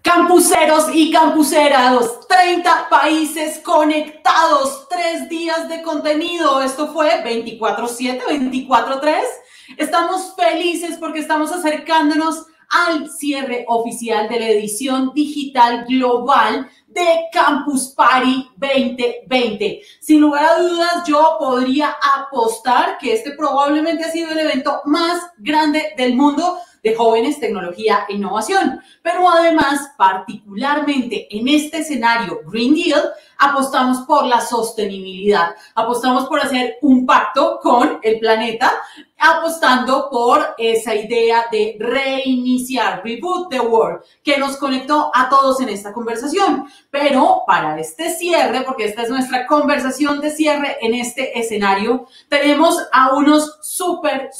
Campuseros y campuseras, 30 países conectados, 3 días de contenido. Esto fue 24/7, 24/3. Estamos felices porque estamos acercándonos al cierre oficial de la edición digital global de Campus Party 2020. Sin lugar a dudas, yo podría apostar que este probablemente ha sido el evento más grande del mundo de jóvenes, tecnología e innovación. Pero además, particularmente en este escenario Green Deal, apostamos por la sostenibilidad, apostamos por hacer un pacto con el planeta, apostando por esa idea de reiniciar, reboot the world, que nos conectó a todos en esta conversación. Pero para este cierre, porque esta es nuestra conversación de cierre en este escenario, tenemos a unos súper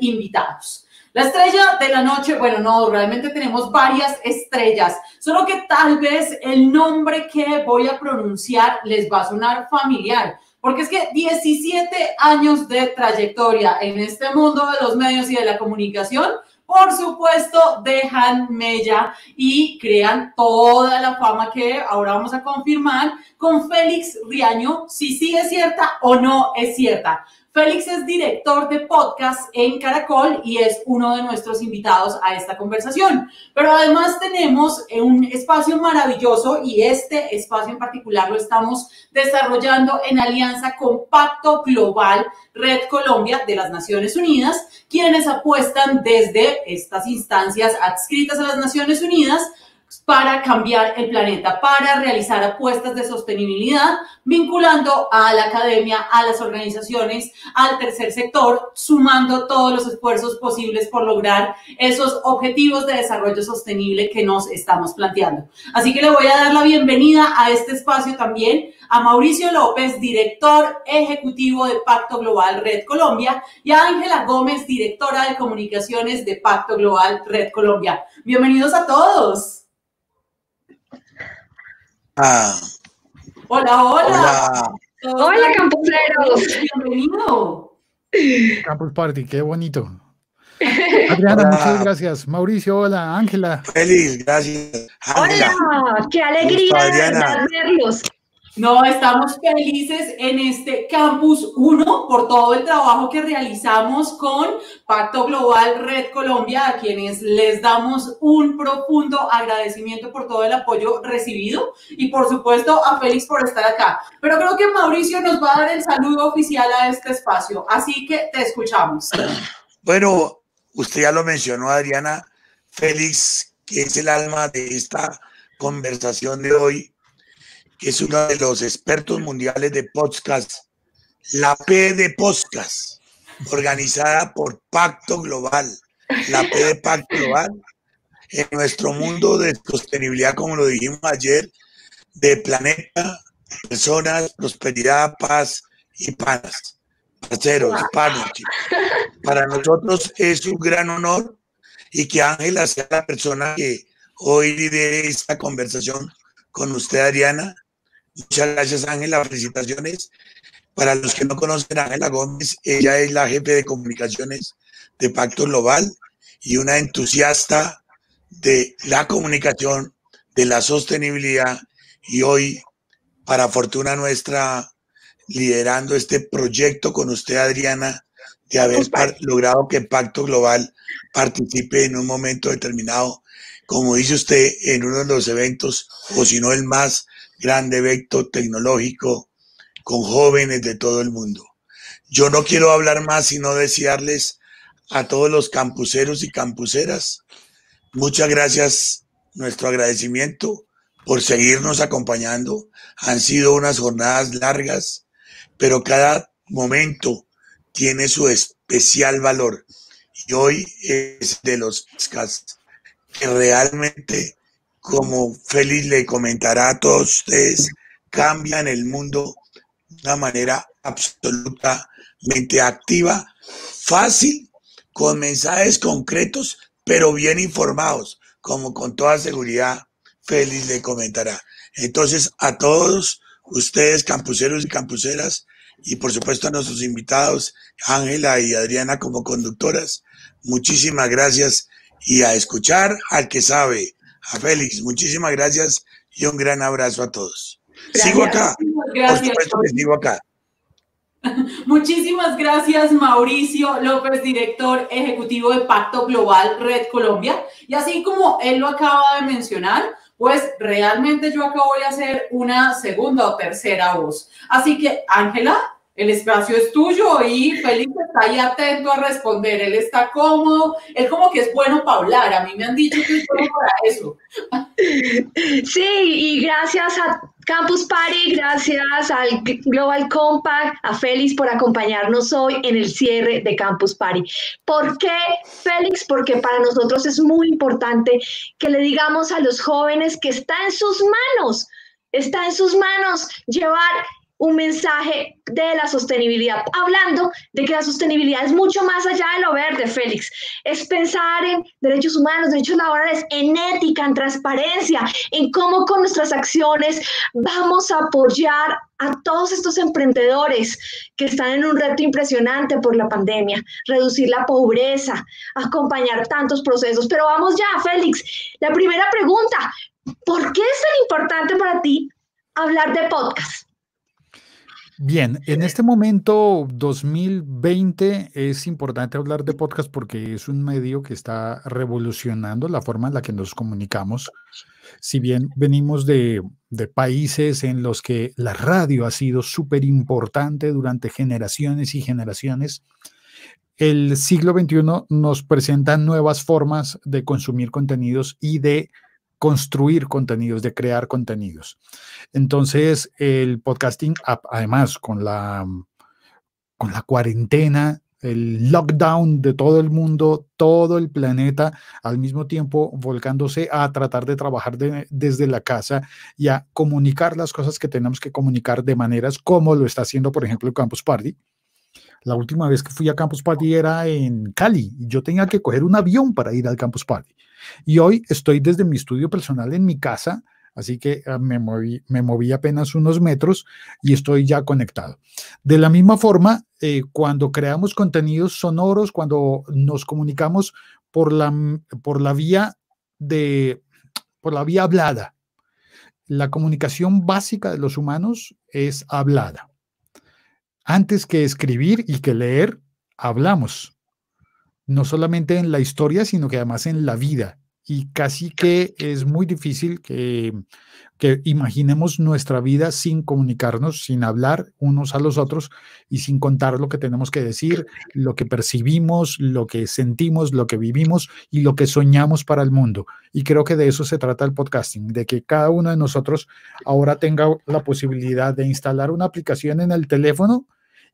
invitados. La estrella de la noche, bueno, no, realmente tenemos varias estrellas, solo que tal vez el nombre que voy a pronunciar les va a sonar familiar, porque es que 17 años de trayectoria en este mundo de los medios y de la comunicación, por supuesto, dejan mella y crean toda la fama que ahora vamos a confirmar con Félix Riaño, si sí es cierta o no es cierta. Félix es director de podcast en Caracol y es uno de nuestros invitados a esta conversación. Pero además tenemos un espacio maravilloso y este espacio en particular lo estamos desarrollando en alianza con Pacto Global Red Colombia de las Naciones Unidas, quienes apuestan desde estas instancias adscritas a las Naciones Unidas para cambiar el planeta, para realizar apuestas de sostenibilidad, vinculando a la academia, a las organizaciones, al tercer sector, sumando todos los esfuerzos posibles por lograr esos objetivos de desarrollo sostenible que nos estamos planteando. Así que le voy a dar la bienvenida a este espacio también a Mauricio López, director ejecutivo de Pacto Global Red Colombia, y a Ángela Gómez, directora de comunicaciones de Pacto Global Red Colombia. Bienvenidos a todos. Hola. Hola, campuseros. Bienvenido. Campus Party, qué bonito. Adriana, hola. Muchas gracias. Mauricio, hola. Ángela. Feliz, gracias. Ángela. Hola, qué alegría verlos. No, estamos felices en este Campus 1 por todo el trabajo que realizamos con Pacto Global Red Colombia, a quienes les damos un profundo agradecimiento por todo el apoyo recibido y por supuesto a Félix por estar acá. Pero creo que Mauricio nos va a dar el saludo oficial a este espacio, así que te escuchamos. Bueno, usted ya lo mencionó, Adriana. Félix, que es el alma de esta conversación de hoy, que es uno de los expertos mundiales de podcast, la P de podcast, organizada por Pacto Global, la P de Pacto Global, en nuestro mundo de sostenibilidad, como lo dijimos ayer, de planeta, personas, prosperidad, paz y panas, parceros, partnership. Para nosotros es un gran honor y que Ángela sea la persona que hoy lidere esta conversación con usted, Adriana. Muchas gracias, Ángela, felicitaciones. Para los que no conocen a Ángela Gómez, ella es la jefe de comunicaciones de Pacto Global y una entusiasta de la comunicación, de la sostenibilidad, y hoy, para fortuna nuestra, liderando este proyecto con usted, Adriana, de haber logrado que Pacto Global participe en un momento determinado, como dice usted, en uno de los eventos, o si no el más grande evento tecnológico con jóvenes de todo el mundo. Yo no quiero hablar más, sino desearles a todos los campuseros y campuseras muchas gracias, nuestro agradecimiento por seguirnos acompañando. Han sido unas jornadas largas, pero cada momento tiene su especial valor. Y hoy es de los podcasts que realmente, como Félix le comentará a todos ustedes, cambian el mundo de una manera absolutamente activa, fácil, con mensajes concretos, pero bien informados, como con toda seguridad Félix le comentará. Entonces, a todos ustedes, campuseros y campuseras, y por supuesto a nuestros invitados, Ángela y Adriana como conductoras, muchísimas gracias, y a escuchar al que sabe, a Félix. Muchísimas gracias y un gran abrazo a todos. Gracias. Sigo acá. Gracias. Por supuesto que sigo acá. Muchísimas gracias, Mauricio López, director ejecutivo de Pacto Global Red Colombia. Y así como él lo acaba de mencionar, pues realmente yo acá voy a hacer una segunda o tercera voz. Así que, Ángela, el espacio es tuyo y Félix está ahí atento a responder. Él está cómodo, él como que es bueno para hablar. A mí me han dicho que es bueno para eso. Sí, y gracias a Campus Party, gracias al Global Compact, a Félix por acompañarnos hoy en el cierre de Campus Party. ¿Por qué, Félix? Porque para nosotros es muy importante que le digamos a los jóvenes que está en sus manos llevar un mensaje de la sostenibilidad, hablando de que la sostenibilidad es mucho más allá de lo verde, Félix. Es pensar en derechos humanos, derechos laborales, en ética, en transparencia, en cómo con nuestras acciones vamos a apoyar a todos estos emprendedores que están en un reto impresionante por la pandemia, reducir la pobreza, acompañar tantos procesos. Pero vamos ya, Félix. La primera pregunta, ¿por qué es tan importante para ti hablar de podcast? Bien, en este momento 2020 es importante hablar de podcast porque es un medio que está revolucionando la forma en la que nos comunicamos. Si bien venimos de países en los que la radio ha sido súper importante durante generaciones y generaciones, el siglo XXI nos presenta nuevas formas de consumir contenidos y de construir contenidos, de crear contenidos. Entonces, el podcasting, además, con la cuarentena, el lockdown de todo el mundo, todo el planeta, al mismo tiempo volcándose a tratar de trabajar desde la casa y a comunicar las cosas que tenemos que comunicar de maneras como lo está haciendo, por ejemplo, el Campus Party. La última vez que fui a Campus Party era en Cali y yo tenía que coger un avión para ir al Campus Party. Y hoy estoy desde mi estudio personal en mi casa, así que me moví apenas unos metros y estoy ya conectado. De la misma forma, cuando creamos contenidos sonoros, cuando nos comunicamos por la vía hablada, la comunicación básica de los humanos es hablada. Antes que escribir y que leer, hablamos. No solamente en la historia, sino que además en la vida. Y casi que es muy difícil que imaginemos nuestra vida sin comunicarnos, sin hablar unos a los otros y sin contar lo que tenemos que decir, lo que percibimos, lo que sentimos, lo que vivimos y lo que soñamos para el mundo. Y creo que de eso se trata el podcasting, de que cada uno de nosotros ahora tenga la posibilidad de instalar una aplicación en el teléfono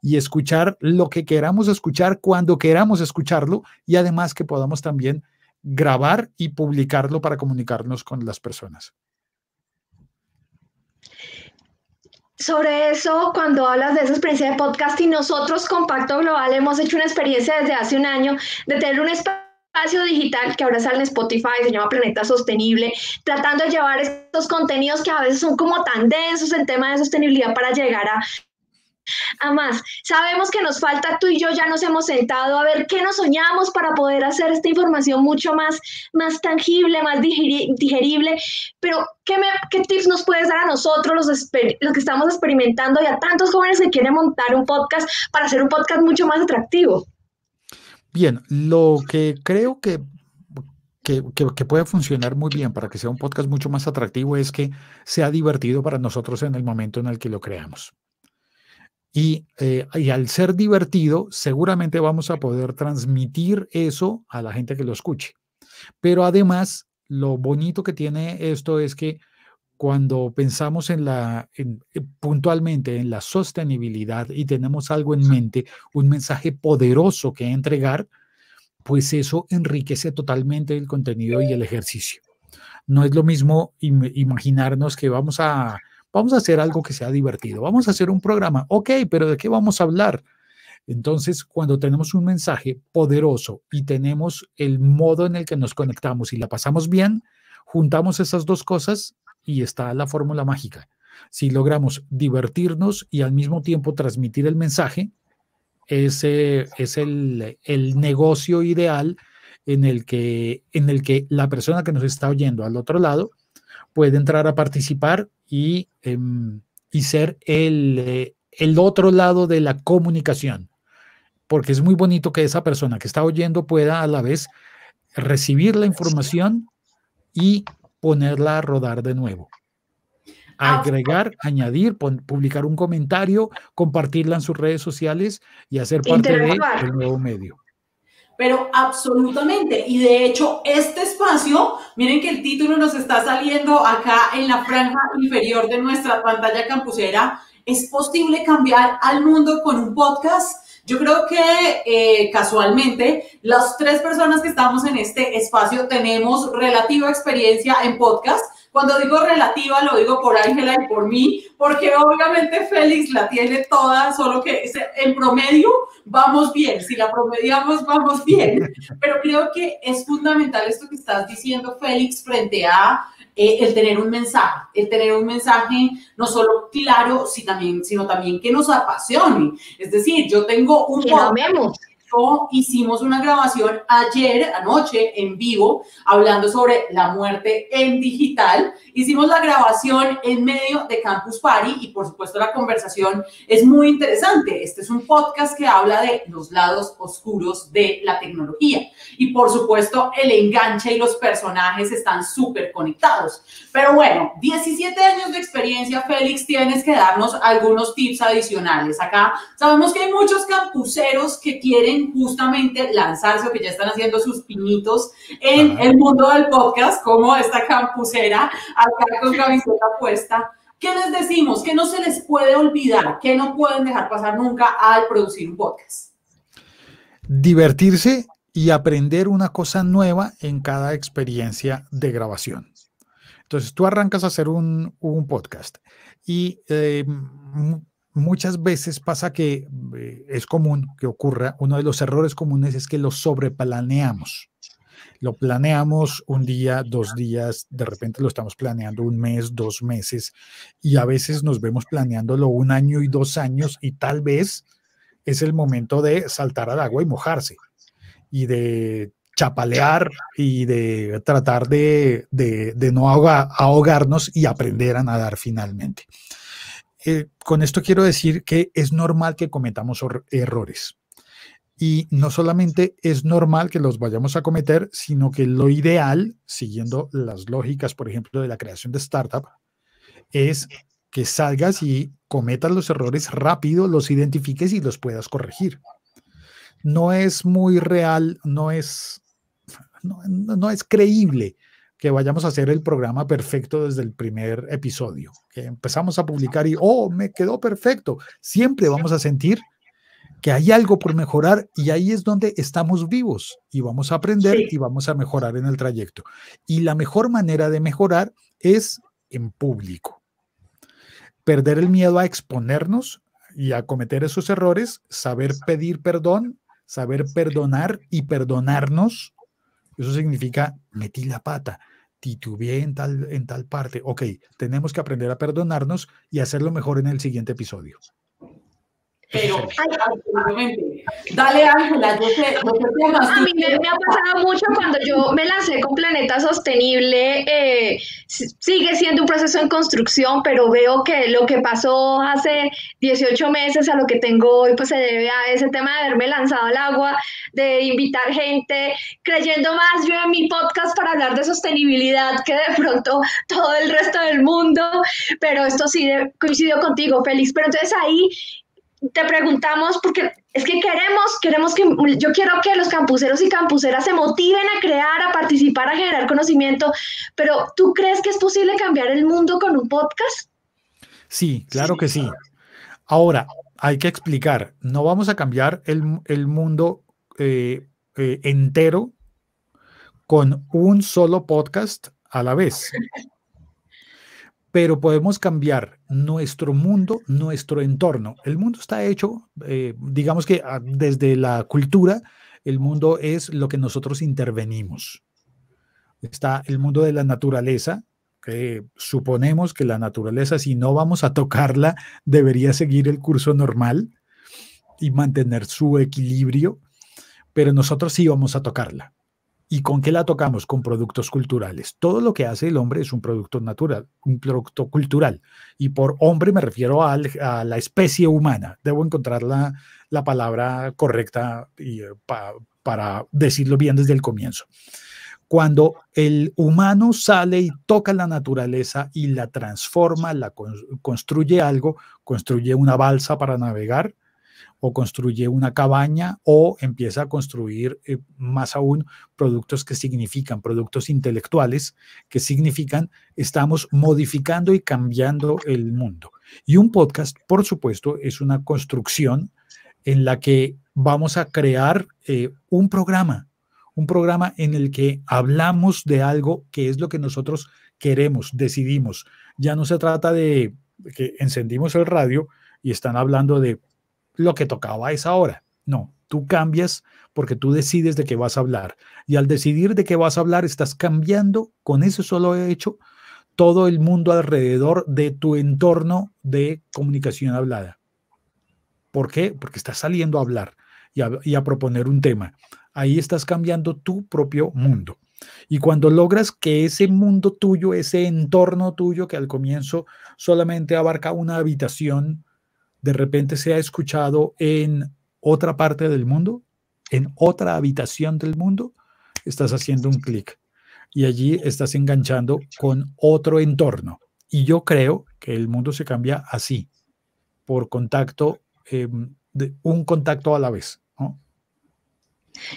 y escuchar lo que queramos escuchar cuando queramos escucharlo y además que podamos también grabar y publicarlo para comunicarnos con las personas. Sobre eso, cuando hablas de esa experiencia de podcasting, nosotros con Pacto Global hemos hecho una experiencia desde hace un año de tener un espacio digital que ahora sale en Spotify, se llama Planeta Sostenible, tratando de llevar estos contenidos que a veces son como tan densos en tema de sostenibilidad para llegar a más. Sabemos que nos falta, tú y yo ya nos hemos sentado a ver qué nos soñamos para poder hacer esta información mucho más tangible, más digerible, pero ¿qué tips nos puedes dar a nosotros, los que estamos experimentando y a tantos jóvenes que quieren montar un podcast para hacer un podcast mucho más atractivo? Bien, lo que creo que puede funcionar muy bien para que sea un podcast mucho más atractivo es que sea divertido para nosotros en el momento en el que lo creamos. Y al ser divertido, seguramente vamos a poder transmitir eso a la gente que lo escuche. Pero además, lo bonito que tiene esto es que cuando pensamos puntualmente en la sostenibilidad y tenemos algo en mente, un mensaje poderoso que entregar, pues eso enriquece totalmente el contenido y el ejercicio. No es lo mismo imaginarnos que vamos a hacer algo que sea divertido, vamos a hacer un programa, ok, pero ¿de qué vamos a hablar? Entonces, cuando tenemos un mensaje poderoso y tenemos el modo en el que nos conectamos y la pasamos bien, juntamos esas dos cosas y está la fórmula mágica. Si logramos divertirnos y al mismo tiempo transmitir el mensaje, ese es el negocio ideal en el que la persona que nos está oyendo al otro lado puede entrar a participar y ser el otro lado de la comunicación, porque es muy bonito que esa persona que está oyendo pueda a la vez recibir la información y ponerla a rodar de nuevo. Agregar, añadir, publicar un comentario, compartirla en sus redes sociales y hacer parte del nuevo medio. Pero absolutamente, y de hecho este espacio, miren que el título nos está saliendo acá en la franja inferior de nuestra pantalla campusera, ¿es posible cambiar al mundo con un podcast? Yo creo que casualmente las 3 personas que estamos en este espacio tenemos relativa experiencia en podcast. Cuando digo relativa, lo digo por Ángela y por mí, porque obviamente Félix la tiene toda, solo que en promedio vamos bien. Si la promediamos, vamos bien. Pero creo que es fundamental esto que estás diciendo, Félix, frente a el tener un mensaje no solo claro, sino también que nos apasione. Es decir, yo tengo un podcast. Hicimos una grabación anoche, en vivo, hablando sobre la muerte en digital. Hicimos la grabación en medio de Campus Party y, por supuesto, la conversación es muy interesante. Este es un podcast que habla de los lados oscuros de la tecnología. Y, por supuesto, el enganche y los personajes están súper conectados. Pero bueno, 17 años de experiencia, Félix, tienes que darnos algunos tips adicionales. Acá sabemos que hay muchos campuseros que quieren justamente lanzarse o que ya están haciendo sus pinitos en el mundo del podcast, como esta campusera acá con camiseta puesta. ¿Qué les decimos? ¿Qué no se les puede olvidar? ¿Qué no pueden dejar pasar nunca al producir un podcast? Divertirse y aprender una cosa nueva en cada experiencia de grabación. Entonces, tú arrancas a hacer un podcast y muchas veces pasa que es común que ocurra, uno de los errores comunes es que lo sobreplaneamos. Lo planeamos un día, 2 días, de repente lo estamos planeando 1 mes, 2 meses, y a veces nos vemos planeándolo 1 año y 2 años, y tal vez es el momento de saltar al agua y mojarse, y de chapalear y de tratar de no ahogarnos y aprender a nadar finalmente. Con esto quiero decir que es normal que cometamos errores. Y no solamente es normal que los vayamos a cometer, sino que lo ideal, siguiendo las lógicas, por ejemplo, de la creación de startup, es que salgas y cometas los errores rápido, los identifiques y los puedas corregir. No es muy real, no es creíble que vayamos a hacer el programa perfecto desde el primer episodio, que empezamos a publicar y me quedó perfecto. Siempre vamos a sentir que hay algo por mejorar, y ahí es donde estamos vivos y vamos a aprender y vamos a mejorar en el trayecto. Y la mejor manera de mejorar es en público. Perder el miedo a exponernos y a cometer esos errores, saber pedir perdón, saber perdonar y perdonarnos. Eso significa metí la pata, titubeé en tal parte. Ok, tenemos que aprender a perdonarnos y hacerlo mejor en el siguiente episodio. Pero, absolutamente. Dale, Ángela, a mí me ha pasado mucho cuando yo me lancé con Planeta Sostenible. Sigue siendo un proceso en construcción, pero veo que lo que pasó hace 18 meses a lo que tengo hoy, pues se debe a ese tema de haberme lanzado al agua, de invitar gente, creyendo más yo en mi podcast para hablar de sostenibilidad que de pronto todo el resto del mundo. Pero esto sí coincidió contigo, Félix. Pero entonces ahí te preguntamos, porque es que yo quiero que los campuseros y campuseras se motiven a crear, a participar, a generar conocimiento, pero ¿tú crees que es posible cambiar el mundo con un podcast? Sí, claro que sí. Ahora, hay que explicar, no vamos a cambiar el mundo entero con un solo podcast a la vez. Pero podemos cambiar nuestro mundo, nuestro entorno. El mundo está hecho, digamos que desde la cultura, el mundo es lo que nosotros intervenimos. Está el mundo de la naturaleza, que suponemos que la naturaleza, si no vamos a tocarla, debería seguir el curso normal y mantener su equilibrio, pero nosotros sí vamos a tocarla. ¿Y con qué la tocamos? Con productos culturales. Todo lo que hace el hombre es un producto natural, un producto cultural. Y por hombre me refiero a la especie humana. Debo encontrar la palabra correcta para decirlo bien desde el comienzo. Cuando el humano sale y toca la naturaleza y la transforma, construye algo, construye una balsa para navegar, o construye una cabaña, o empieza a construir más aún productos que significan, productos intelectuales que significan, estamos modificando y cambiando el mundo. Y un podcast, por supuesto, es una construcción en la que vamos a crear un programa en el que hablamos de algo que es lo que nosotros queremos, decidimos. Ya no se trata de que encendimos el radio y están hablando de lo que tocaba a esa hora. No, tú cambias porque tú decides de qué vas a hablar. Y al decidir de qué vas a hablar, estás cambiando con ese solo hecho todo el mundo alrededor de tu entorno de comunicación hablada. ¿Por qué? Porque estás saliendo a hablar y a proponer un tema. Ahí estás cambiando tu propio mundo. Y cuando logras que ese mundo tuyo, ese entorno tuyo, que al comienzo solamente abarca una habitación, de repente sea escuchado en otra parte del mundo, en otra habitación del mundo, estás haciendo un clic y allí estás enganchando con otro entorno. Y yo creo que el mundo se cambia así, por contacto, un contacto a la vez, ¿no?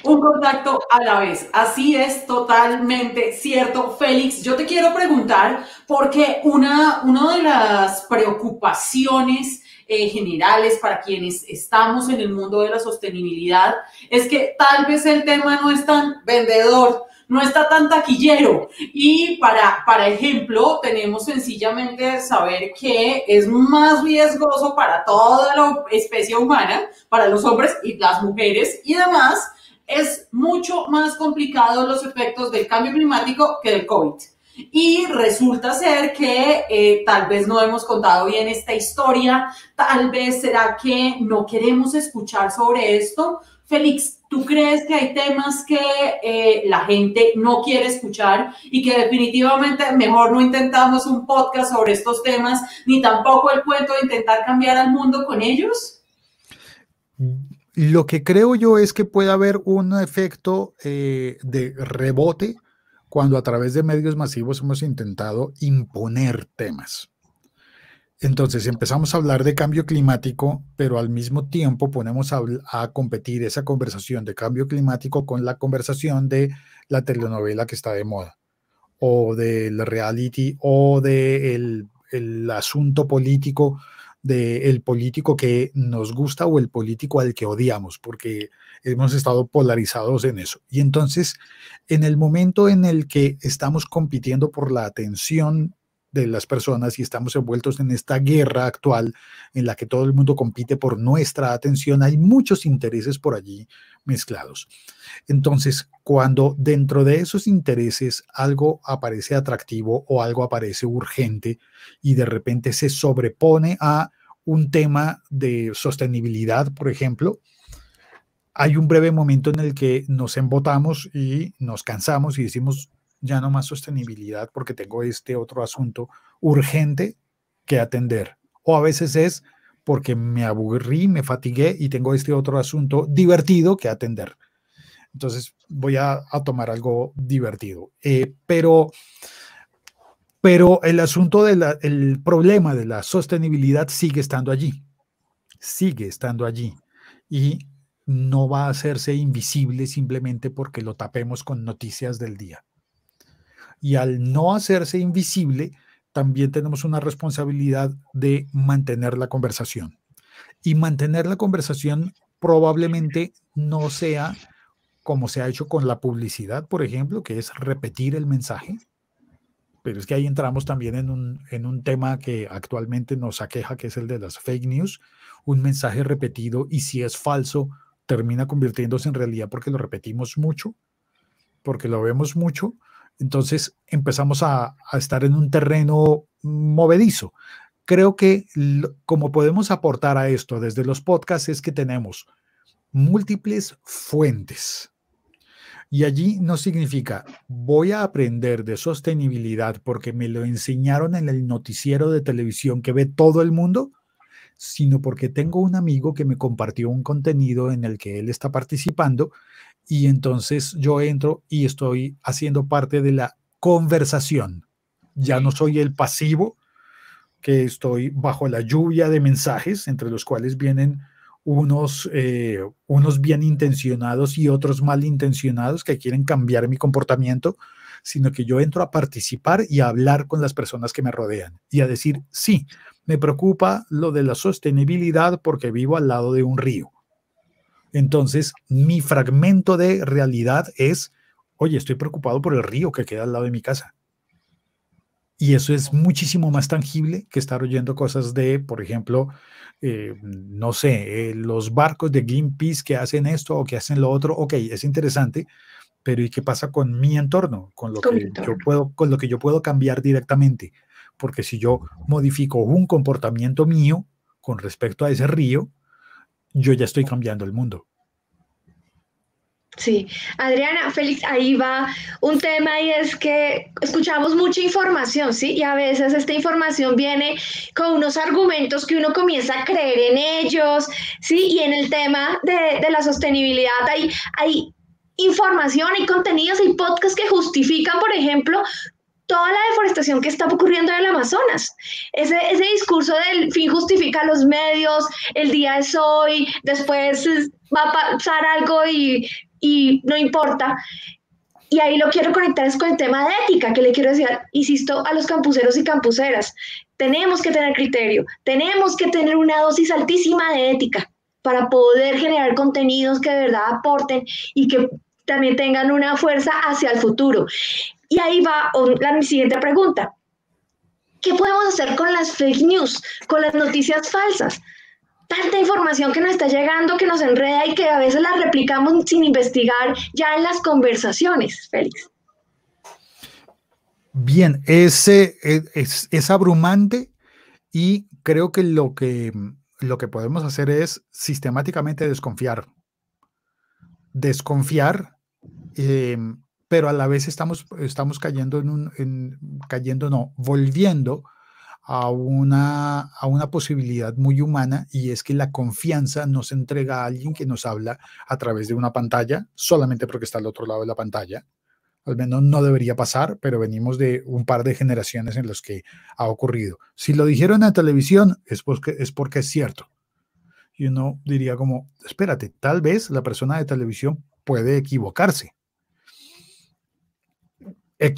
Un contacto a la vez. Así es, totalmente cierto. Félix, yo te quiero preguntar, porque una de las preocupaciones generales para quienes estamos en el mundo de la sostenibilidad es que tal vez el tema no es tan vendedor, no está tan taquillero. Y para ejemplo, tenemos sencillamente saber que es más riesgoso para toda la especie humana, para los hombres y las mujeres y demás. Es mucho más complicado los efectos del cambio climático que del COVID. Y resulta ser que tal vez no hemos contado bien esta historia, tal vez será que no queremos escuchar sobre esto. Félix, ¿tú crees que hay temas que la gente no quiere escuchar y que definitivamente mejor no intentamos un podcast sobre estos temas, ni tampoco el cuento de intentar cambiar al mundo con ellos? Lo que creo yo es que puede haber un efecto de rebote cuando a través de medios masivos hemos intentado imponer temas. Entonces empezamos a hablar de cambio climático, pero al mismo tiempo ponemos a competir esa conversación de cambio climático con la conversación de la telenovela que está de moda, o del reality, o del asunto político, del político que nos gusta o el político al que odiamos, porque hemos estado polarizados en eso. Y entonces, en el momento en el que estamos compitiendo por la atención de las personas y estamos envueltos en esta guerra actual en la que todo el mundo compite por nuestra atención, hay muchos intereses por allí mezclados. Entonces, cuando dentro de esos intereses algo aparece atractivo o algo aparece urgente y de repente se sobrepone a un tema de sostenibilidad, por ejemplo, hay un breve momento en el que nos embotamos y nos cansamos y decimos, ya no más sostenibilidad porque tengo este otro asunto urgente que atender. O a veces es porque me aburrí, me fatigué y tengo este otro asunto divertido que atender. Entonces voy a tomar algo divertido. Pero el asunto el problema de la sostenibilidad sigue estando allí. Sigue estando allí. Y no va a hacerse invisible simplemente porque lo tapemos con noticias del día. Y al no hacerse invisible, también tenemos una responsabilidad de mantener la conversación. Y mantener la conversación probablemente no sea como se ha hecho con la publicidad, por ejemplo, que es repetir el mensaje. Pero es que ahí entramos también en un tema que actualmente nos aqueja, que es el de las fake news. Un mensaje repetido, y si es falso, termina convirtiéndose en realidad porque lo repetimos mucho, porque lo vemos mucho. Entonces empezamos a estar en un terreno movedizo. Creo que como podemos aportar a esto desde los podcasts es que tenemos múltiples fuentes. Y allí no significa voy a aprender de sostenibilidad porque me lo enseñaron en el noticiero de televisión que ve todo el mundo, sino porque tengo un amigo que me compartió un contenido en el que él está participando y entonces yo entro y estoy haciendo parte de la conversación. Ya no soy el pasivo, que estoy bajo la lluvia de mensajes, entre los cuales vienen unos bien intencionados y otros mal intencionados que quieren cambiar mi comportamiento, sino que yo entro a participar y a hablar con las personas que me rodean y a decir, sí, me preocupa lo de la sostenibilidad porque vivo al lado de un río. Entonces, mi fragmento de realidad es, oye, estoy preocupado por el río que queda al lado de mi casa. Y eso es muchísimo más tangible que estar oyendo cosas de, por ejemplo, no sé, los barcos de Greenpeace que hacen esto o que hacen lo otro. Ok, es interesante, pero ¿y qué pasa con mi entorno? Con lo que yo puedo cambiar directamente. Porque si yo modifico un comportamiento mío con respecto a ese río, yo ya estoy cambiando el mundo. Sí, Adriana, Félix, ahí va un tema y es que escuchamos mucha información, ¿sí? Y a veces esta información viene con unos argumentos que uno comienza a creer en ellos, ¿sí? Y en el tema de la sostenibilidad hay información, hay contenidos, hay podcasts que justifican, por ejemplo, toda la deforestación que está ocurriendo en el Amazonas. Ese discurso del fin justifica los medios, el día es hoy, después va a pasar algo y no importa. Y ahí lo quiero conectar es con el tema de ética, que le quiero decir, insisto, a los campuseros y campuseras. Tenemos que tener criterio, tenemos que tener una dosis altísima de ética para poder generar contenidos que de verdad aporten y que también tengan una fuerza hacia el futuro. Y ahí va mi siguiente pregunta. ¿Qué podemos hacer con las fake news, con las noticias falsas? Tanta información que nos está llegando, que nos enreda y que a veces la replicamos sin investigar ya en las conversaciones, Félix. Bien, es abrumante y creo que lo que podemos hacer es sistemáticamente desconfiar. Pero a la vez estamos cayendo volviendo a una posibilidad muy humana, y es que la confianza no se entrega a alguien que nos habla a través de una pantalla, solamente porque está al otro lado de la pantalla. Al menos no debería pasar, pero venimos de un par de generaciones en las que ha ocurrido. Si lo dijeron en televisión, es porque es cierto. Y uno diría como, espérate, tal vez la persona de televisión puede equivocarse. E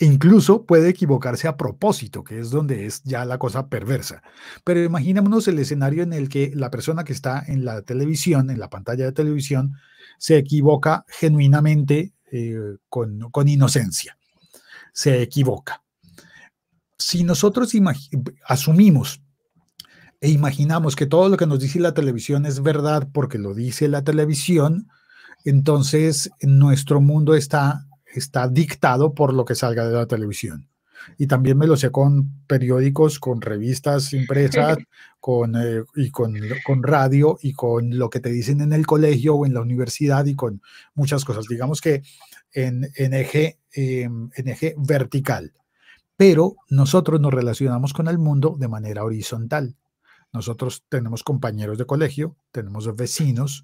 incluso puede equivocarse a propósito, que es donde es ya la cosa perversa. Pero imaginémonos el escenario en el que la persona que está en la televisión, en la pantalla de televisión, se equivoca genuinamente, con inocencia. Se equivoca. Si nosotros asumimos e imaginamos que todo lo que nos dice la televisión es verdad porque lo dice la televisión, entonces nuestro mundo está dictado por lo que salga de la televisión. Y también me lo sé con periódicos, con revistas impresas, con radio y con lo que te dicen en el colegio o en la universidad y con muchas cosas. Digamos que en eje vertical. Pero nosotros nos relacionamos con el mundo de manera horizontal. Nosotros tenemos compañeros de colegio, tenemos vecinos,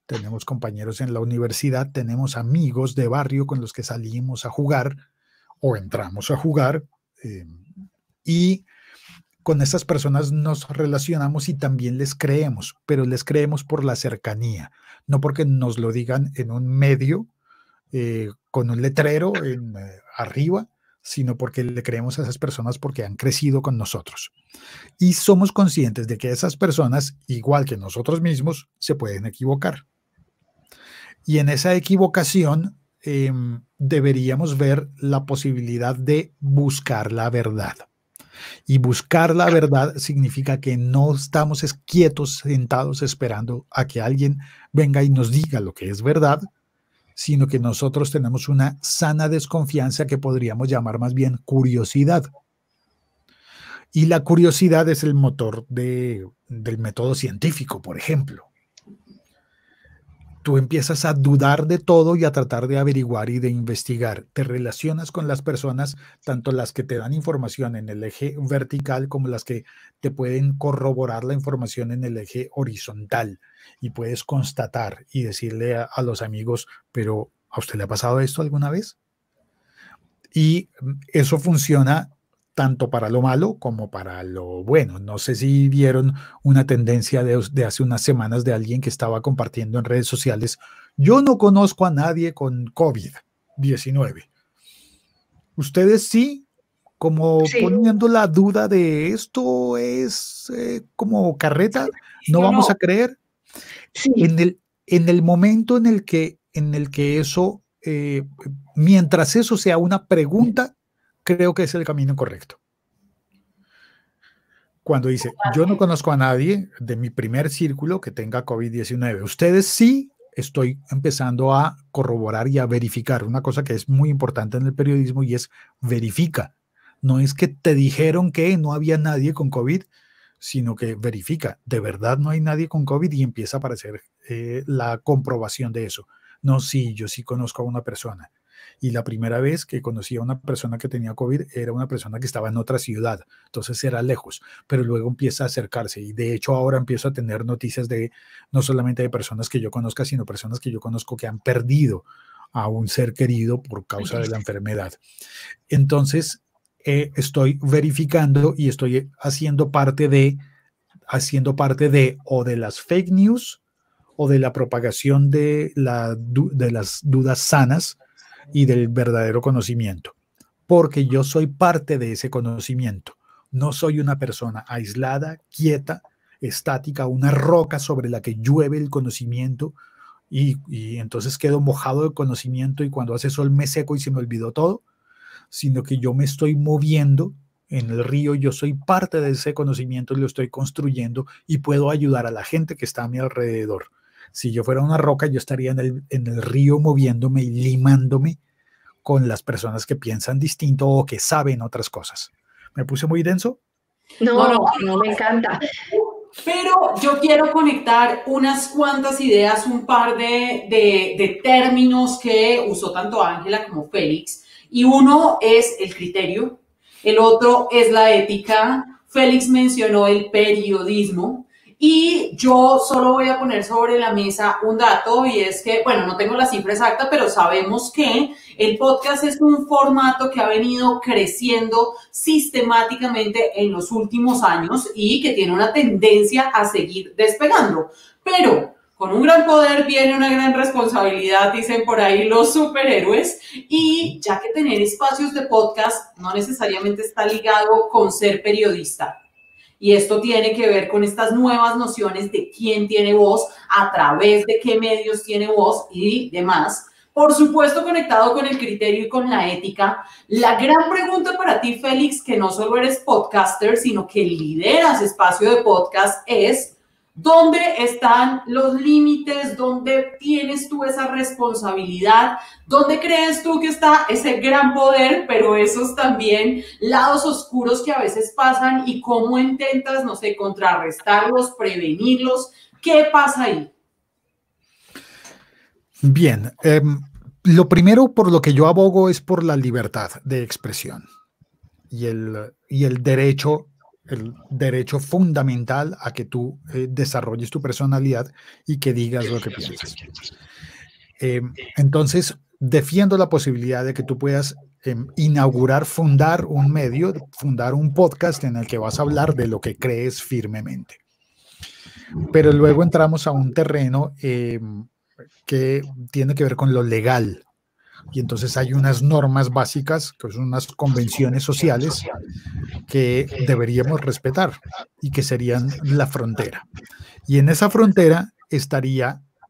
tenemos compañeros en la universidad, tenemos amigos de barrio con los que salimos a jugar o entramos a jugar, y con estas personas nos relacionamos y también les creemos, pero les creemos por la cercanía, no porque nos lo digan en un medio con un letrero arriba, sino porque le creemos a esas personas porque han crecido con nosotros. Y somos conscientes de que esas personas, igual que nosotros mismos, se pueden equivocar. Y en esa equivocación deberíamos ver la posibilidad de buscar la verdad. Y buscar la verdad significa que no estamos quietos, sentados, esperando a que alguien venga y nos diga lo que es verdad, sino que nosotros tenemos una sana desconfianza que podríamos llamar más bien curiosidad. Y la curiosidad es el motor del método científico, por ejemplo. tú empiezas a dudar de todo y a tratar de averiguar y de investigar. Te relacionas con las personas, tanto las que te dan información en el eje vertical como las que te pueden corroborar la información en el eje horizontal. Y puedes constatar y decirle a los amigos, pero ¿a usted le ha pasado esto alguna vez? Y eso funciona tanto para lo malo como para lo bueno. No sé si vieron una tendencia de hace unas semanas de alguien que estaba compartiendo en redes sociales: yo no conozco a nadie con COVID-19. Ustedes sí, como Sí. poniendo la duda de esto es como carreta, no Yo vamos a no. creer. Sí. En el momento en el que eso, mientras eso sea una pregunta, creo que es el camino correcto. Cuando dice, yo no conozco a nadie de mi primer círculo que tenga COVID-19, ustedes sí, estoy empezando a corroborar y a verificar una cosa que es muy importante en el periodismo, y es verifica. No es que te dijeron que no había nadie con COVID, sino que verifica, de verdad no hay nadie con COVID, y empieza a aparecer la comprobación de eso. No, sí, yo sí conozco a una persona. Y la primera vez que conocí a una persona que tenía COVID era una persona que estaba en otra ciudad, entonces era lejos, pero luego empieza a acercarse, y de hecho ahora empiezo a tener noticias de no solamente de personas que yo conozca, sino personas que yo conozco que han perdido a un ser querido por causa de la enfermedad. Entonces, estoy verificando y estoy haciendo parte de o de las fake news o de la propagación de las dudas sanas y del verdadero conocimiento, porque yo soy parte de ese conocimiento. No soy una persona aislada, quieta, estática, una roca sobre la que llueve el conocimiento y entonces quedo mojado de conocimiento y cuando hace sol me seco y se me olvidó todo, sino que yo me estoy moviendo en el río, yo soy parte de ese conocimiento y lo estoy construyendo y puedo ayudar a la gente que está a mi alrededor. Si yo fuera una roca, yo estaría en el río moviéndome y limándome con las personas que piensan distinto o que saben otras cosas. ¿Me puse muy denso? No, me encanta. Pero yo quiero conectar unas cuantas ideas, un par de términos que usó tanto Ángela como Félix. Y uno es el criterio, el otro es la ética. Félix mencionó el periodismo. Y yo solo voy a poner sobre la mesa un dato, y es que, bueno, no tengo la cifra exacta, pero sabemos que el podcast es un formato que ha venido creciendo sistemáticamente en los últimos años y que tiene una tendencia a seguir despegando. Pero con un gran poder viene una gran responsabilidad, dicen por ahí los superhéroes, y ya que tener espacios de podcast no necesariamente está ligado con ser periodista. Y esto tiene que ver con estas nuevas nociones de quién tiene voz, a través de qué medios tiene voz y demás. Por supuesto, conectado con el criterio y con la ética. La gran pregunta para ti, Félix, que no solo eres podcaster, sino que lideras espacio de podcast, es: ¿dónde están los límites? ¿Dónde tienes tú esa responsabilidad? ¿Dónde crees tú que está ese gran poder, pero esos también lados oscuros que a veces pasan, y cómo intentas, no sé, contrarrestarlos, prevenirlos? ¿Qué pasa ahí? Bien, lo primero por lo que yo abogo es por la libertad de expresión y el derecho fundamental a que tú desarrolles tu personalidad y que digas lo que piensas. Entonces, defiendo la posibilidad de que tú puedas fundar un medio, fundar un podcast en el que vas a hablar de lo que crees firmemente. Pero luego entramos a un terreno que tiene que ver con lo legal. Y entonces hay unas normas básicas, que son unas convenciones sociales que deberíamos respetar y que serían la frontera. Y en esa frontera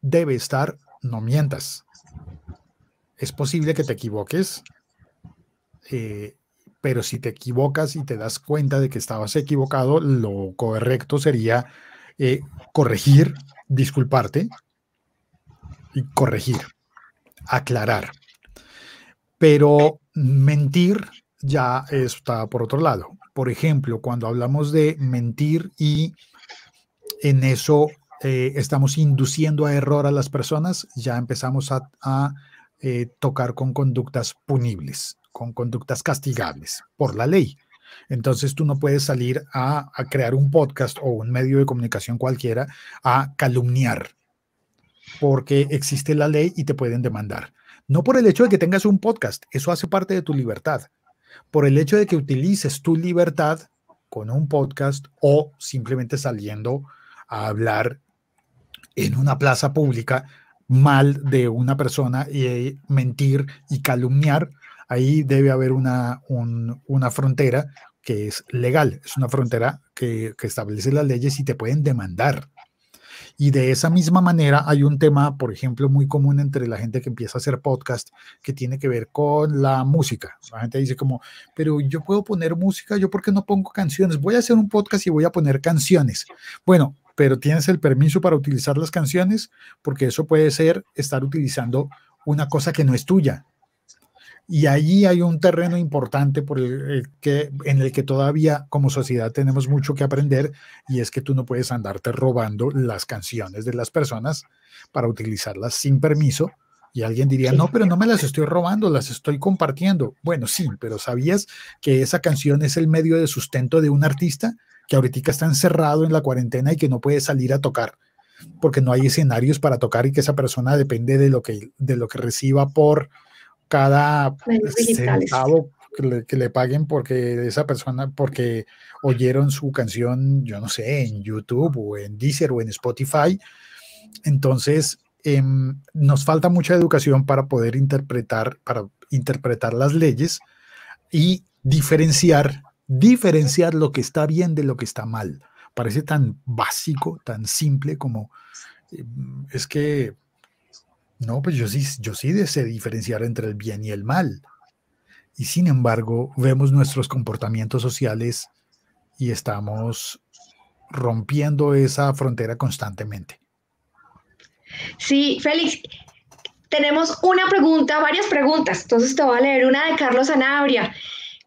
debe estar, no mientas. Es posible que te equivoques, pero si te equivocas y te das cuenta de que estabas equivocado, lo correcto sería corregir, disculparte y corregir, aclarar. Pero mentir ya está por otro lado. Por ejemplo, cuando hablamos de mentir y en eso estamos induciendo a error a las personas, ya empezamos a tocar con conductas punibles, con conductas castigables por la ley. Entonces tú no puedes salir a crear un podcast o un medio de comunicación cualquiera a calumniar, porque existe la ley y te pueden demandar. No por el hecho de que tengas un podcast, eso hace parte de tu libertad. Por el hecho de que utilices tu libertad con un podcast o simplemente saliendo a hablar en una plaza pública mal de una persona y mentir y calumniar, ahí debe haber una frontera que es legal, es una frontera que establece las leyes y te pueden demandar. Y de esa misma manera hay un tema, por ejemplo, muy común entre la gente que empieza a hacer podcast que tiene que ver con la música. La gente dice como, pero yo puedo poner música, ¿yo por qué no pongo canciones? Voy a hacer un podcast y voy a poner canciones. Bueno, pero tienes el permiso para utilizar las canciones, porque eso puede ser estar utilizando una cosa que no es tuya. Y allí hay un terreno importante en el que todavía como sociedad tenemos mucho que aprender, y es que tú no puedes andarte robando las canciones de las personas para utilizarlas sin permiso. Y alguien diría, no, pero no me las estoy robando, las estoy compartiendo. Bueno, sí, pero ¿sabías que esa canción es el medio de sustento de un artista que ahorita está encerrado en la cuarentena y que no puede salir a tocar porque no hay escenarios para tocar, y que esa persona depende de lo que reciba por cada centavo que le paguen porque esa persona, porque oyeron su canción, yo no sé, en YouTube o en Deezer o en Spotify? Entonces, nos falta mucha educación para poder interpretar las leyes y diferenciar lo que está bien de lo que está mal. Parece tan básico, tan simple como es que no, pues yo sí sé diferenciar entre el bien y el mal. Y sin embargo, vemos nuestros comportamientos sociales y estamos rompiendo esa frontera constantemente. Sí, Félix, tenemos una pregunta, varias preguntas, entonces te voy a leer una de Carlos Sanabria.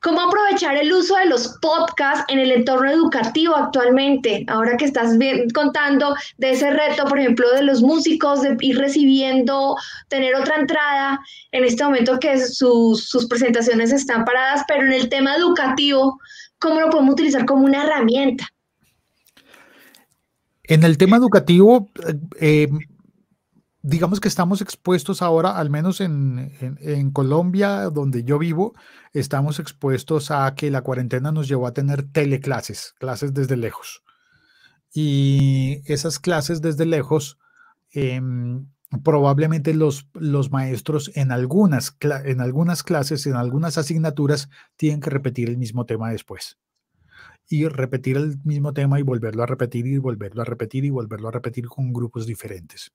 ¿Cómo aprovechar el uso de los podcasts en el entorno educativo actualmente? Ahora que estás contando de ese reto, por ejemplo, de los músicos, de ir recibiendo, tener otra entrada en este momento que sus presentaciones están paradas, pero en el tema educativo, ¿cómo lo podemos utilizar como una herramienta? En el tema educativo, digamos que estamos expuestos ahora, al menos en Colombia, donde yo vivo, estamos expuestos a que la cuarentena nos llevó a tener teleclases, clases desde lejos. Y esas clases desde lejos, probablemente los maestros en algunas clases, en algunas asignaturas, tienen que repetir el mismo tema después. Y repetir el mismo tema y volverlo a repetir y volverlo a repetir y volverlo a repetir con grupos diferentes.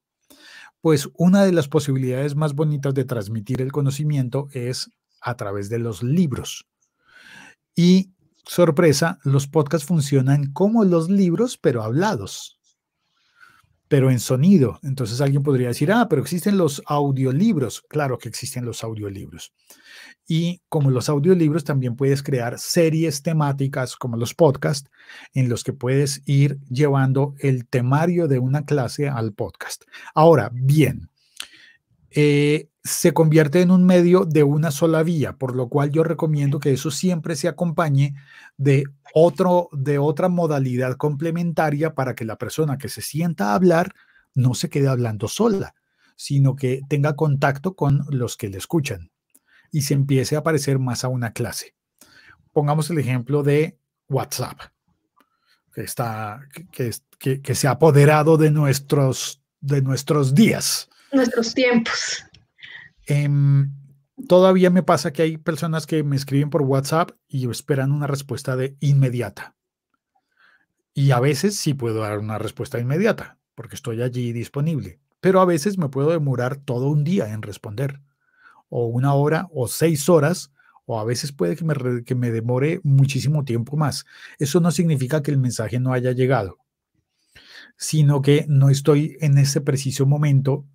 Pues una de las posibilidades más bonitas de transmitir el conocimiento es a través de los libros. Y, sorpresa, los podcasts funcionan como los libros, pero hablados, pero en sonido. Entonces alguien podría decir, pero existen los audiolibros. Claro que existen los audiolibros. Y como los audiolibros, también puedes crear series temáticas como los podcasts, en los que puedes ir llevando el temario de una clase al podcast. Ahora, bien, se convierte en un medio de una sola vía, por lo cual yo recomiendo que eso siempre se acompañe de otra modalidad complementaria, para que la persona que se sienta a hablar no se quede hablando sola, sino que tenga contacto con los que le escuchan y se empiece a parecer más a una clase. Pongamos el ejemplo de WhatsApp, que se ha apoderado de nuestros días. Nuestros tiempos. Todavía me pasa que hay personas que me escriben por WhatsApp y esperan una respuesta inmediata. Y a veces sí puedo dar una respuesta inmediata, porque estoy allí disponible. Pero a veces me puedo demorar todo un día en responder, o 1 hora, o 6 horas, o a veces puede que me demore muchísimo tiempo más. Eso no significa que el mensaje no haya llegado, sino que no estoy en ese preciso momento,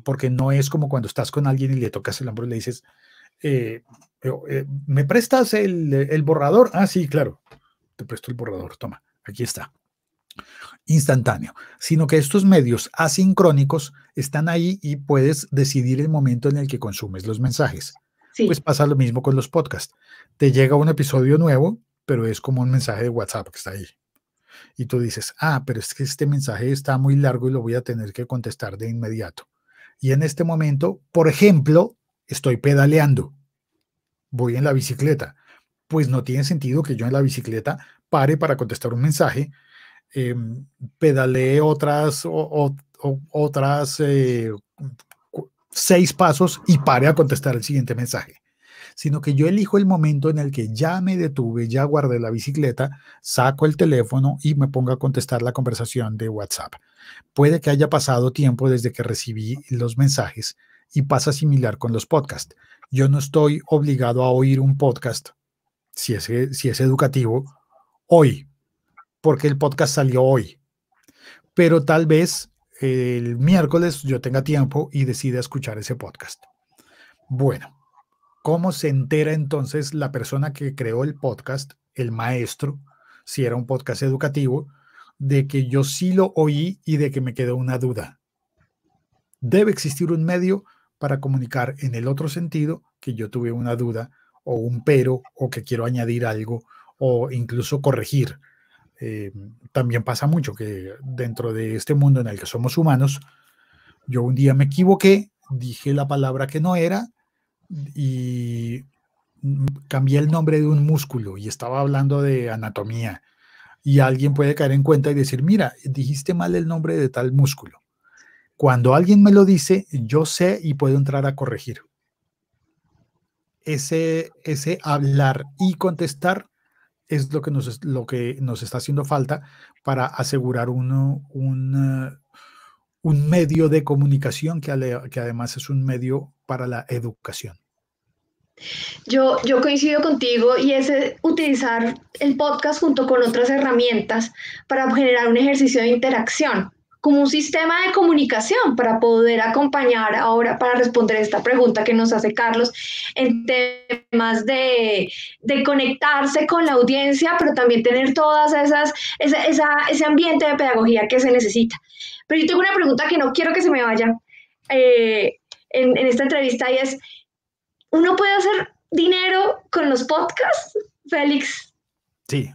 porque no es como cuando estás con alguien y le tocas el hombro y le dices, ¿me prestas el borrador? Ah, sí, claro, te presto el borrador, toma, aquí está. instantáneo, sino que estos medios asincrónicos están ahí y puedes decidir el momento en el que consumes los mensajes. Pues Sí. pasa lo mismo con los podcasts. Te llega un episodio nuevo, pero es como un mensaje de WhatsApp que está ahí. Y tú dices, pero es que este mensaje está muy largo y lo voy a tener que contestar de inmediato. Y en este momento, por ejemplo, estoy pedaleando, voy en la bicicleta. Pues no tiene sentido que yo en la bicicleta pare para contestar un mensaje, pedalee otras 6 pasos y pare a contestar el siguiente mensaje, sino que yo elijo el momento en el que ya me detuve, ya guardé la bicicleta, saco el teléfono y me pongo a contestar la conversación de WhatsApp. Puede que haya pasado tiempo desde que recibí los mensajes y pasa similar con los podcasts. Yo no estoy obligado a oír un podcast, si es educativo, hoy, porque el podcast salió hoy. Pero tal vez el miércoles yo tenga tiempo y decida escuchar ese podcast. Bueno, ¿cómo se entera entonces la persona que creó el podcast, el maestro, si era un podcast educativo, de que yo sí lo oí y de que me quedó una duda? Debe existir un medio para comunicar en el otro sentido que yo tuve una duda o un pero o que quiero añadir algo o incluso corregir. También pasa mucho que dentro de este mundo en el que somos humanos, yo un día me equivoqué, dije la palabra que no era y cambié el nombre de un músculo y estaba hablando de anatomía y alguien puede caer en cuenta y decir, mira, dijiste mal el nombre de tal músculo. Cuando alguien me lo dice, yo sé y puedo entrar a corregir. Ese hablar y contestar es lo que nos está haciendo falta para asegurar un medio de comunicación que además es un medio para la educación. Yo coincido contigo y es utilizar el podcast junto con otras herramientas para generar un ejercicio de interacción, como un sistema de comunicación para poder acompañar ahora, para responder esta pregunta que nos hace Carlos, en temas de conectarse con la audiencia, pero también tener todas ese ambiente de pedagogía que se necesita. Pero yo tengo una pregunta que no quiero que se me vaya en esta entrevista y es, ¿uno puede hacer dinero con los podcasts, Félix? Sí.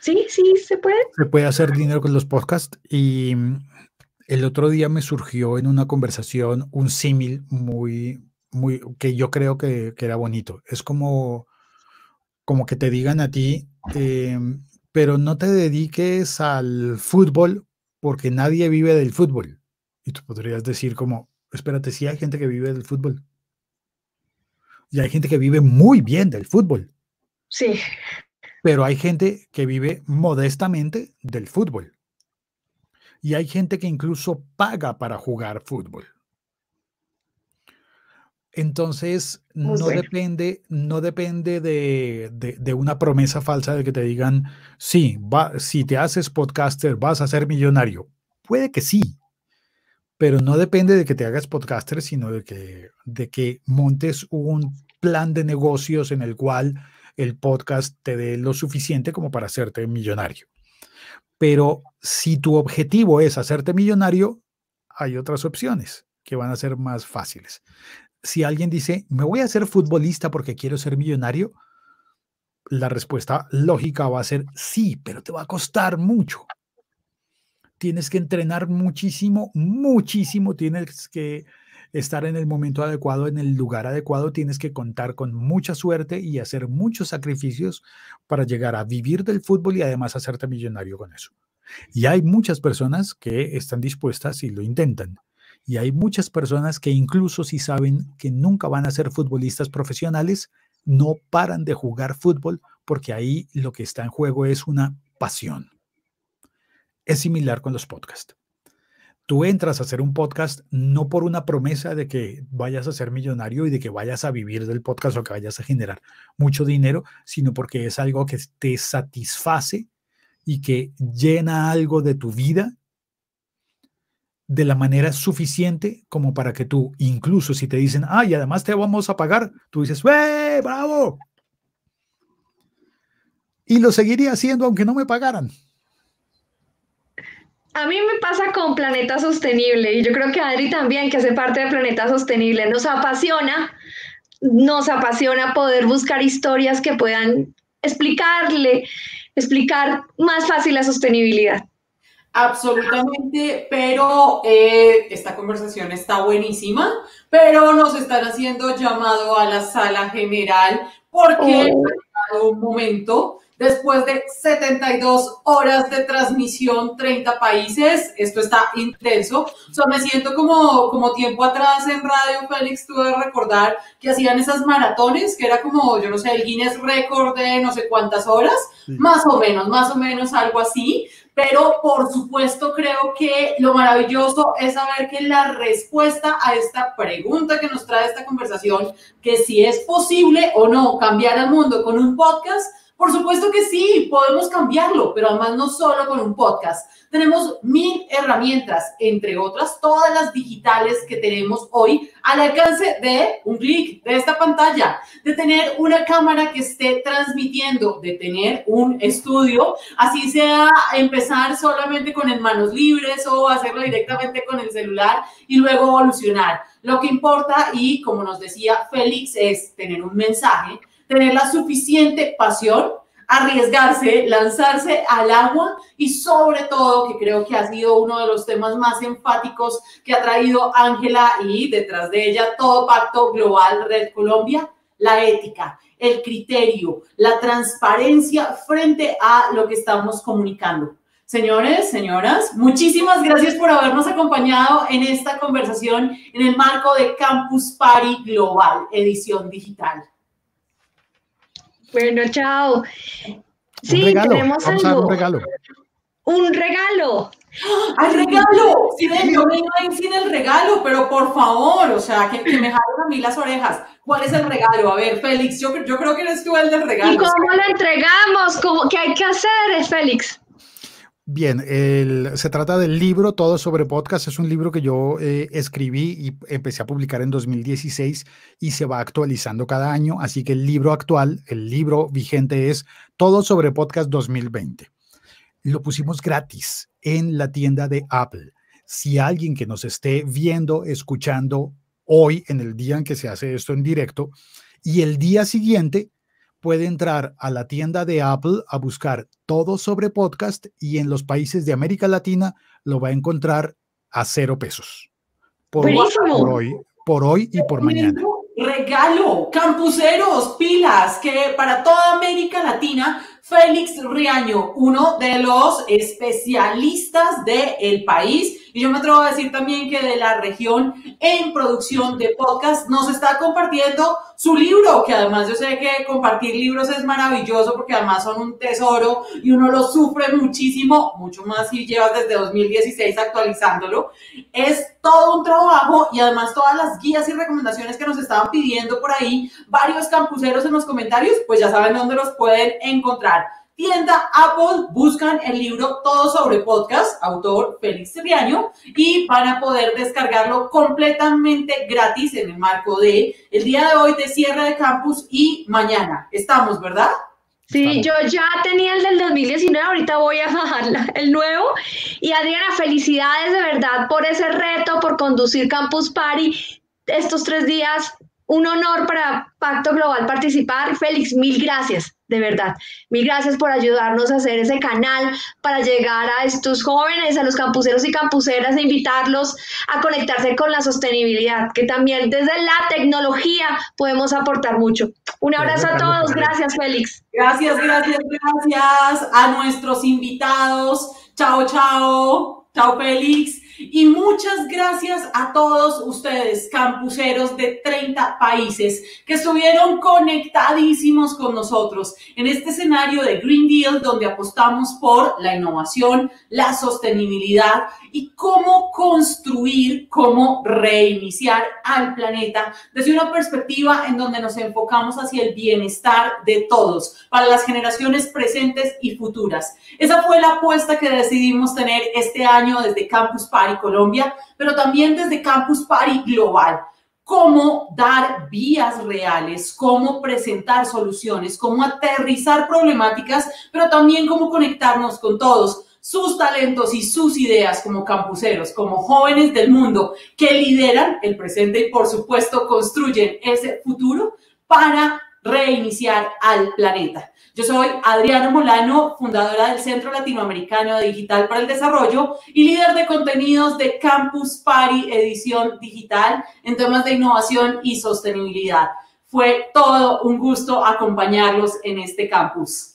Sí, se puede. Se puede hacer dinero con los podcasts y el otro día me surgió en una conversación un símil muy, que yo creo que era bonito. Es como que te digan a ti, pero no te dediques al fútbol porque nadie vive del fútbol. Y tú podrías decir como, espérate, sí hay gente que vive del fútbol. Y hay gente que vive muy bien del fútbol. Sí. Pero hay gente que vive modestamente del fútbol. Y hay gente que incluso paga para jugar fútbol. Entonces, no depende de una promesa falsa de que te digan, sí, si te haces podcaster vas a ser millonario. Puede que sí, pero no depende de que te hagas podcaster, sino de que montes un plan de negocios en el cual el podcast te dé lo suficiente como para hacerte millonario. Pero si tu objetivo es hacerte millonario, hay otras opciones que van a ser más fáciles. Si alguien dice, me voy a hacer futbolista porque quiero ser millonario, la respuesta lógica va a ser sí, pero te va a costar mucho. Tienes que entrenar muchísimo, tienes que estar en el momento adecuado, en el lugar adecuado, tienes que contar con mucha suerte y hacer muchos sacrificios para llegar a vivir del fútbol y además hacerte millonario con eso. Y hay muchas personas que están dispuestas y lo intentan. Y hay muchas personas que incluso si saben que nunca van a ser futbolistas profesionales, no paran de jugar fútbol porque ahí lo que está en juego es una pasión. Es similar con los podcasts. Tú entras a hacer un podcast no por una promesa de que vayas a ser millonario y de que vayas a vivir del podcast o que vayas a generar mucho dinero, sino porque es algo que te satisface y que llena algo de tu vida de la manera suficiente como para que tú, incluso si te dicen, y además te vamos a pagar, tú dices, ¡eh, bravo! Y lo seguiría haciendo aunque no me pagaran. A mí me pasa con Planeta Sostenible y yo creo que Adri también, que hace parte de Planeta Sostenible, nos apasiona poder buscar historias que puedan explicar más fácil la sostenibilidad. Absolutamente, pero esta conversación está buenísima, pero nos están haciendo llamado a la sala general porque ha llegado un momento, después de 72 horas de transmisión, 30 países, esto está intenso. O sea, me siento como tiempo atrás en Radio Félix, tuve que recordar que hacían esas maratones, que era como, yo no sé, el Guinness Record de no sé cuántas horas, más o menos algo así. Pero por supuesto creo que lo maravilloso es saber que la respuesta a esta pregunta que nos trae esta conversación, que si es posible o no cambiar al mundo con un podcast, por supuesto que sí, podemos cambiarlo, pero además no solo con un podcast. Tenemos 1000 herramientas, entre otras todas las digitales que tenemos hoy al alcance de un clic de esta pantalla, de tener una cámara que esté transmitiendo, de tener un estudio, así sea empezar solamente con el manos libres o hacerlo directamente con el celular y luego evolucionar. Lo que importa, y como nos decía Félix, es tener un mensaje, tener la suficiente pasión, arriesgarse, lanzarse al agua y sobre todo, que creo que ha sido uno de los temas más enfáticos que ha traído Ángela y detrás de ella todo Pacto Global Red Colombia, la ética, el criterio, la transparencia frente a lo que estamos comunicando. Señores, señoras, muchísimas gracias por habernos acompañado en esta conversación en el marco de Campus Party Global, edición digital. Bueno, chao. Sí, tenemos algo. Vamos a dar un regalo. ¡Un regalo! ¡Al regalo! Sí, yo me iba a ir sin el regalo, pero por favor, o sea, que me jalen a mí las orejas. ¿Cuál es el regalo? A ver, Félix, yo creo que eres tú el del regalo. ¿Y cómo lo entregamos? ¿Qué hay que hacer, Félix? Bien, se trata del libro Todo sobre Podcast. Es un libro que yo escribí y empecé a publicar en 2016 y se va actualizando cada año. Así que el libro actual, el libro vigente es Todo sobre Podcast 2020. Lo pusimos gratis en la tienda de Apple. Si alguien que nos esté viendo, escuchando hoy, en el día en que se hace esto en directo, y el día siguiente, puede entrar a la tienda de Apple a buscar Todo sobre Podcast y en los países de América Latina lo va a encontrar a 0 pesos. Por hoy y por mañana. Regalo, campuseros, pilas, que para toda América Latina, Félix Riaño, uno de los especialistas del país, y yo me atrevo a decir también que de la región en producción de podcast, nos está compartiendo su libro, que además yo sé que compartir libros es maravilloso porque además son un tesoro y uno lo sufre muchísimo, mucho más si llevas desde 2016 actualizándolo. Es todo un trabajo y además todas las guías y recomendaciones que nos estaban pidiendo por ahí varios campuseros en los comentarios, pues ya saben dónde los pueden encontrar. Tienda Apple, buscan el libro Todo sobre Podcast, autor Félix Riaño, y van a poder descargarlo completamente gratis en el marco de el día de hoy de cierre de campus y mañana. Estamos, ¿verdad? Sí, yo ya tenía el del 2019, ahorita voy a bajar el nuevo. Y Adriana, felicidades de verdad por ese reto, por conducir Campus Party estos 3 días. Un honor para Pacto Global participar. Félix, mil gracias, de verdad. Mil gracias por ayudarnos a hacer ese canal para llegar a estos jóvenes, a los campuseros y campuseras, e invitarlos a conectarse con la sostenibilidad, que también desde la tecnología podemos aportar mucho. Un abrazo a todos. Gracias, Félix. Gracias a nuestros invitados. Chao, chao. Chao, Félix. Y muchas gracias a todos ustedes, campuseros de 30 países, que estuvieron conectadísimos con nosotros en este escenario de Green Deal, donde apostamos por la innovación, la sostenibilidad y cómo construir, cómo reiniciar al planeta desde una perspectiva en donde nos enfocamos hacia el bienestar de todos, para las generaciones presentes y futuras. Esa fue la apuesta que decidimos tener este año desde Campus Party Colombia, pero también desde Campus Party Global. Cómo dar vías reales, cómo presentar soluciones, cómo aterrizar problemáticas, pero también cómo conectarnos con todos. sus talentos y sus ideas como campuseros, como jóvenes del mundo que lideran el presente y por supuesto construyen ese futuro para reiniciar al planeta. Yo soy Adriana Molano, fundadora del Centro Latinoamericano de Digital para el Desarrollo y líder de contenidos de Campus Party Edición Digital en temas de innovación y sostenibilidad. Fue todo un gusto acompañarlos en este campus.